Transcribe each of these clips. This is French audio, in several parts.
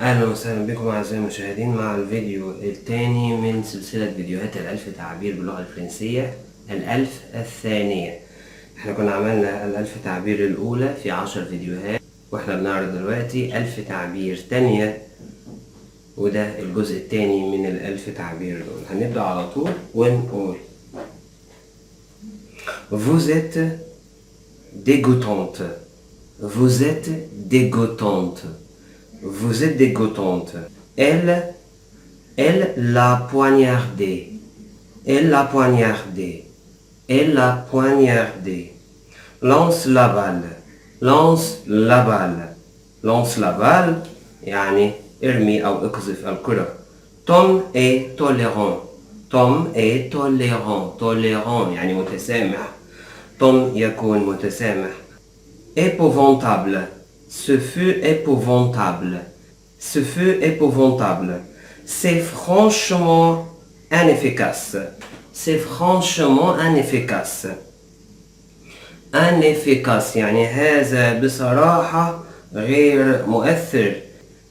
أهلا وسهلا بكم أعزائي المشاهدين مع الفيديو الثاني من سلسلة فيديوهات الألف تعبير باللغة الفرنسية، الألف الثانية. احنا كنا عملنا الألف تعبير الأولى في 10 فيديوهات، واحنا بنعرض دلوقتي ألف تعبير تانية، وده الجزء الثاني من الألف تعبير الأولى. هنبدأ على طول ونقول Vous êtes dégoûtante. Vous êtes dégoûtante. Vous êtes dégoûtante. Elle l'a poignardé. Elle l'a poignardé. Elle l'a poignardé. Lance la balle. Lance la balle. Lance la balle يعني ارمي أو اقذف الكرة. Tom est tolérant. Tom est tolérant. Tolérant يعني متسامح. Tom يكون متسامح. Épouvantable. Ce fut épouvantable. Ce fut épouvantable. C'est franchement inefficace. C'est franchement inefficace. Inefficace يعني هذا بصراحة غير مؤثر.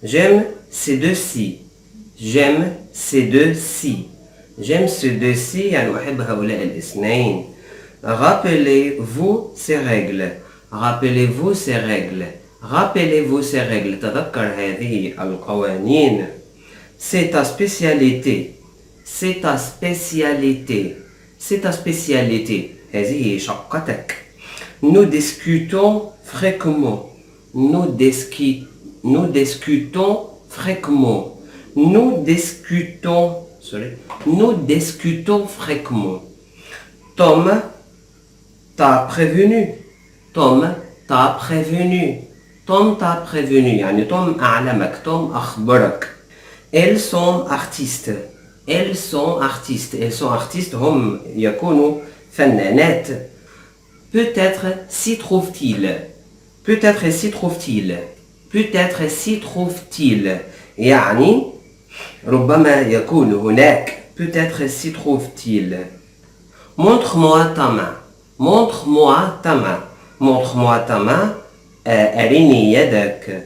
J'aime ces deux-ci. J'aime ces deux-ci. J'aime ces deux-ci يعني أحب هؤلاء الاثنين. Rappelez-vous ces règles. Rappelez-vous ces règles. Rappelez-vous ces règles. تذكر هذه القوانين. C'est ta spécialité. C'est ta spécialité. C'est ta spécialité. هذه شقتك. Nous discutons fréquemment. Nous discutons fréquemment. Nous discutons fréquemment. Tom t'a prévenu. Tom t'a prévenu. Tom t'a prévenu يعني Tom أعلمك. Tom أخبرك. Elles sont artistes. Elles sont artistes. Elles sont artistes هم يكونوا فنانات. Peut-être s'y trouve-t-il. Peut-être s'y trouve-t-il. Peut-être s'y trouve-t-il يعني ربما يكون هناك. Peut-être s'y trouve-t-il. Montre-moi ta main. Montre-moi ta main. Montre-moi ta main. أرني يدك.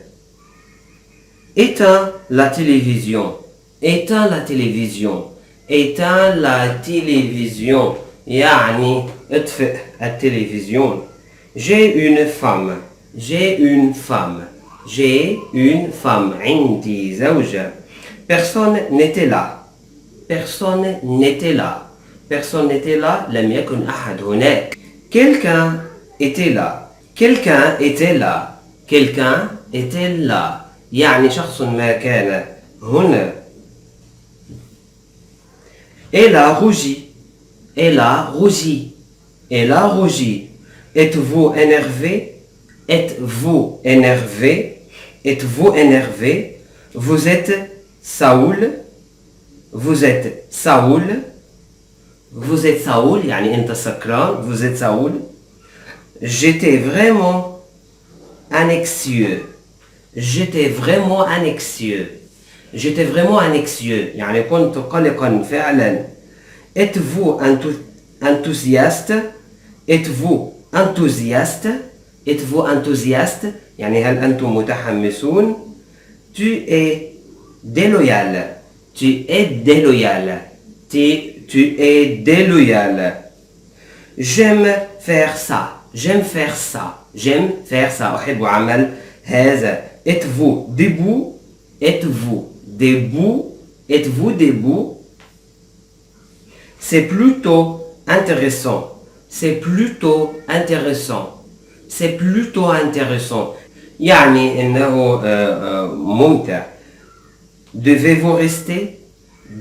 Éteins la télévision. Éteins la télévision. Éteins la télévision يعني اطفئ التلفزيون. J'ai une femme. J'ai une femme. J'ai une femme. عندي زوجة. Personne n'était là. Personne n'était là. Personne n'était là. لم يكن أحد هناك. Quelqu'un était là. Quelqu'un était là. Quelqu'un était là. يعني شخص ما كان هنا. Elle a rougi. Elle a rougi. Elle a rougi. Êtes-vous énervé? Êtes-vous énervé? Êtes-vous énervé? Vous êtes Saoul. Vous êtes Saoul. Vous êtes Saoul يعني أنت سكران. Vous êtes Saoul. J'étais vraiment anxieux. J'étais vraiment anxieux. J'étais vraiment anxieux يعني كنت قلقا فعلا. Êtes-vous enthousiaste? Êtes-vous enthousiaste? Êtes-vous enthousiaste يعني هل أنتم متحمسون؟ Tu es déloyal. Tu es déloyal. Tu es déloyal. J'aime faire ça. J'aime faire ça. J'aime faire ça. أحب عمل هذا. Êtes-vous debout? Êtes-vous debout? Êtes-vous debout? C'est plutôt intéressant. C'est plutôt intéressant. C'est plutôt intéressant. يعني إنه ممتع. Devez-vous rester?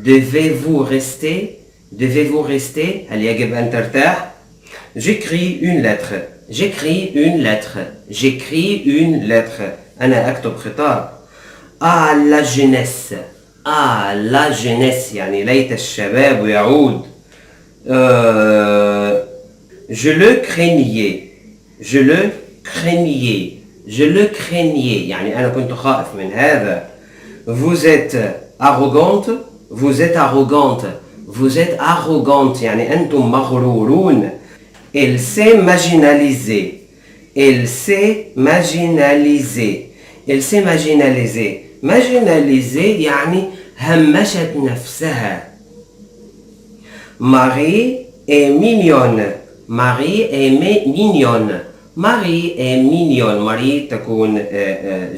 Devez-vous rester? Devez-vous rester? هل يجب أن ترتاح؟ J'écris une lettre. J'écris une lettre. J'écris une lettre. أنا أكتب خطاب. À la jeunesse. À la jeunesse يعني ليت الشباب يعود. Je le craignais. Je le craignais. Je le craignais يعني أنا كنت خائف من هذا. Vous êtes arrogante. Vous êtes arrogante. Vous êtes arrogante يعني أنتم مغرورون. Elle s'est marginalisée. Elle s'est marginalisée. Elle s'est marginalisée. marginalisée يعني همشت نفسها. Marie est mignonne. Marie est mignonne. Marie est mignonne. Marie تكون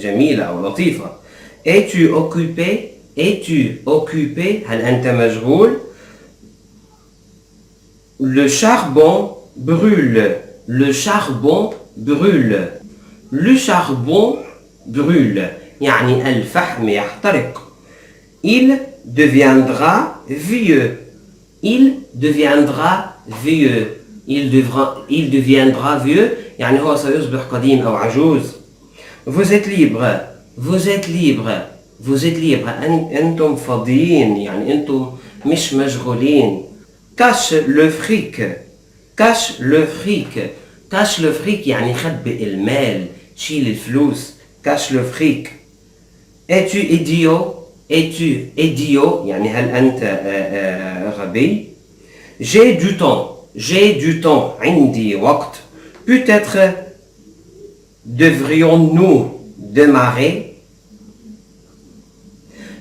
جميلة أو لطيفة. Es-tu occupé? Es-tu occupé? هل أنت مشغول? Le charbon brûle. Le charbon brûle. Le charbon brûle. يعني الفحم يحترق. Il deviendra vieux. Il deviendra vieux. Il deviendra vieux. يعني هو سيصبح قديم أو عجوز. Vous êtes libre. Vous êtes libre. Vous êtes libre. أنتم فاضيين. يعني أنتم مش مشغولين. Cache le fric. Cache le fric. Cache le fric يعني خبئ المال. شيل الفلوس. Cache le fric. Es-tu idiot? Es-tu idiot? يعني هل أنت غبي? J'ai du temps. J'ai du temps. عندي وقت. Peut-être devrions-nous démarrer?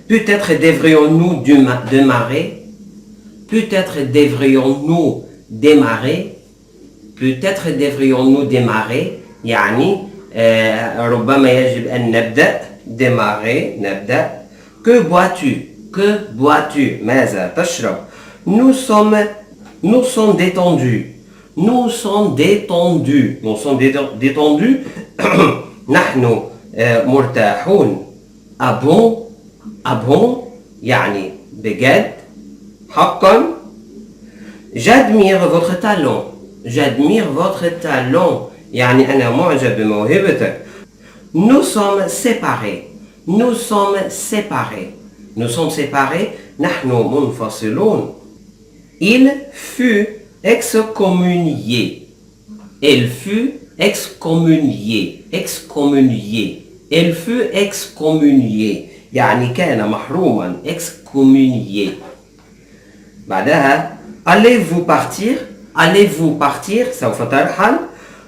Peut-être devrions-nous démarrer? Peut-être devrions-nous démarrer? Peut-être devrions-nous démarrer? يعني ربما يجب أن نبدأ. Démarrer, نبدأ. Que bois-tu? Que bois-tu? ماذا تشرب? Nous sommes détendus. Nous sommes détendus. Nous sommes détendus. نحن مرتاحون. Ah bon? Ah bon? يعني بجد؟ حقا؟ J'admire votre talent. J'admire votre talent. يعني أنا معجب بموهبتك. Nous sommes séparés. Nous sommes séparés. Nous sommes séparés. نحن منفصلون. Il fut excommunié. Il fut excommunié. Excommunié. Il fut excommunié. يعني كان محروما. Excommunié. بعدها allez-vous partir? Allez-vous partir? سوف ترحل.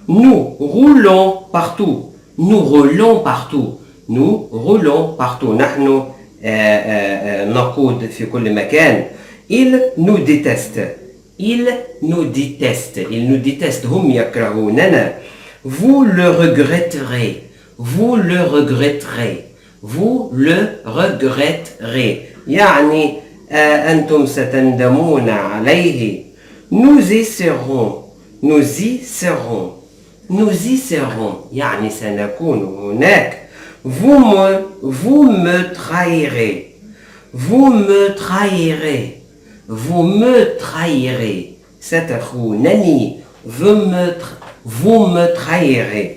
Nous roulons partout. Nous roulons partout. Nous roulons partout. نحن نقود في كل مكان. Il nous déteste. Il nous déteste. Il nous déteste. هم يكرهوننا. Vous le regretterez. Vous le regretterez. Vous le regretterez. يعني أنتم ستندمون عليه. Nous y serons. Nous y serons. Nous y serons. يعني سنكون هناك. Vous me trahirez. Vous me trahirez. Vous me trahirez. ستخونني. Vous me trahirez.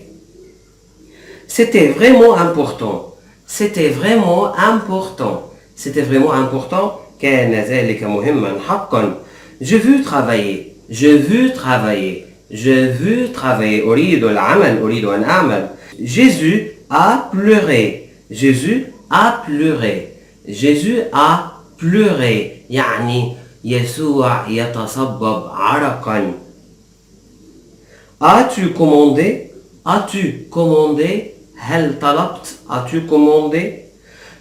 C'était vraiment important. C'était vraiment important. C'était vraiment important. كان ذلك مهما حقا. Je veux travailler. Je veux travailler. Je veux travailler. أريد العمل. أريد أن أعمل. Jésus a pleuré. Jésus a pleuré. Jésus a pleuré. يعني يسوع يتصبب عرقا. As-tu commandé? As-tu commandé? هل طلبت? As-tu commandé?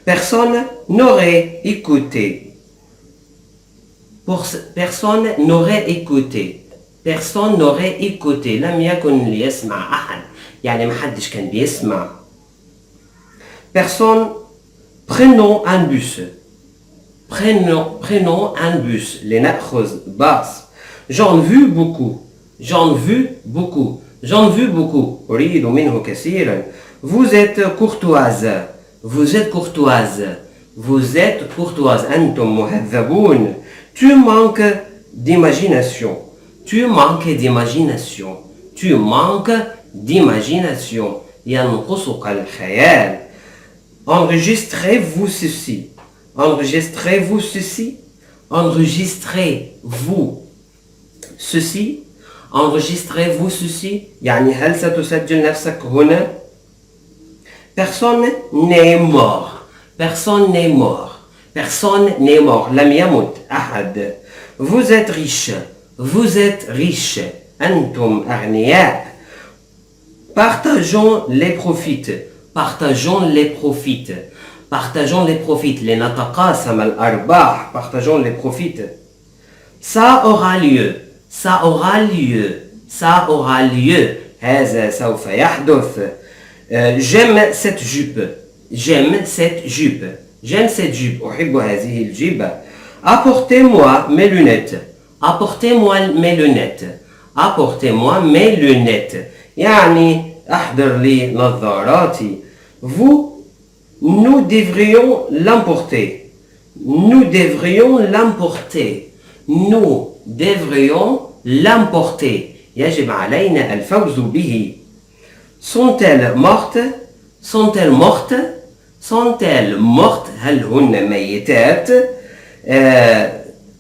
Personne n'aurait écouté. Personne n'aurait écouté. Personne n'aurait écouté. لم يكن ليسمع أحد. يعني محدش كان بيسمع. Personne. Prenons un bus. Prenons un bus. لنأخذ باص. J'en veux beaucoup. J'en veux beaucoup. J'en veux beaucoup. أريد منه كثيرا. Vous êtes courtoise. Vous êtes courtoise. Vous êtes courtoise. أنتم مهذبون. Tu manques d'imagination. Tu manques d'imagination. Tu manques d'imagination. ينقصك الخيال. Enregistrez-vous ceci. Enregistrez-vous ceci. Enregistrez-vous ceci. Enregistrez-vous ceci. يعني هل ستسجل نفسك هنا؟ Personne n'est mort. Personne n'est mort. Personne n'est mort. لم يمت أحد. Vous êtes riche. Vous êtes riche. أنتم أغنياء. Partageons les profits. Partageons les profits. partageons les profits لنتقاسم الأرباح partageons les profits ça aura lieu ça aura lieu ça aura lieu هذا سوف يحدث j'aime cette jupe j'aime cette jupe j'aime cette jupe أحب هذه الجيبة apportez-moi mes lunettes apportez-moi mes lunettes apportez-moi mes lunettes يعني أحضر لي نظاراتي vous nous devrions l'emporter nous devrions l'emporter nous devrions l'emporter يجب علينا الفوز به sont-elles mortes sont-elles mortes sont-elles mortes هل هن ميتات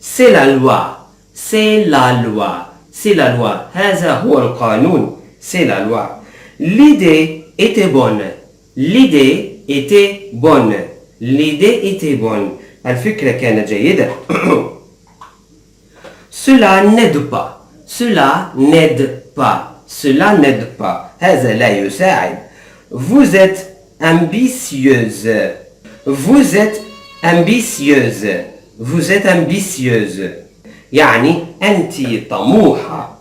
c'est la loi c'est la loi c'est la loi هذا هو القانون c'est la loi l'idée était bonne l'idée était bonne l'idée était bonne الفكرة كانت جيدة cela n'aide pas cela n'aide pas cela n'aide pas هذا لا يساعد vous êtes ambitieuse vous êtes ambitieuse vous êtes ambitieuse يعني أنت طموحة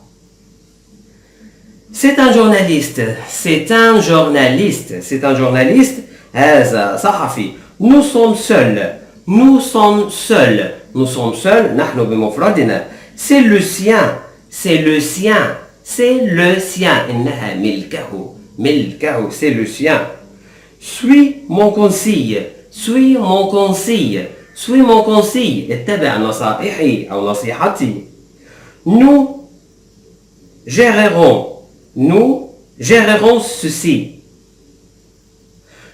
c'est un journaliste c'est un journaliste c'est un journaliste هذا صحفي nous sommes seuls nous sommes seuls nous sommes seuls نحن بمفردنا c'est le sien c'est le sien c'est le sien إنها ملكه ملكه c'est le sien suis mon conseil suis mon conseil suis mon conseil اتبع نصائحي أو نصيحتي nous gérerons ceci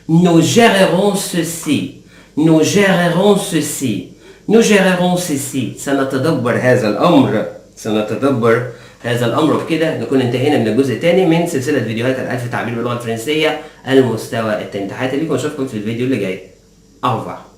nous gérerons ceci nous gérerons ceci nous gérerons ceci سنتدبر هذا الأمر سنتدبر هذا الأمر. وبكده نكون انتهينا من الجزء الثاني من سلسلة فيديوهات الألف تعبير باللغة الفرنسية المستوى الثاني. تحياتي لكم واشوفكم في الفيديو اللي جاي. au revoir.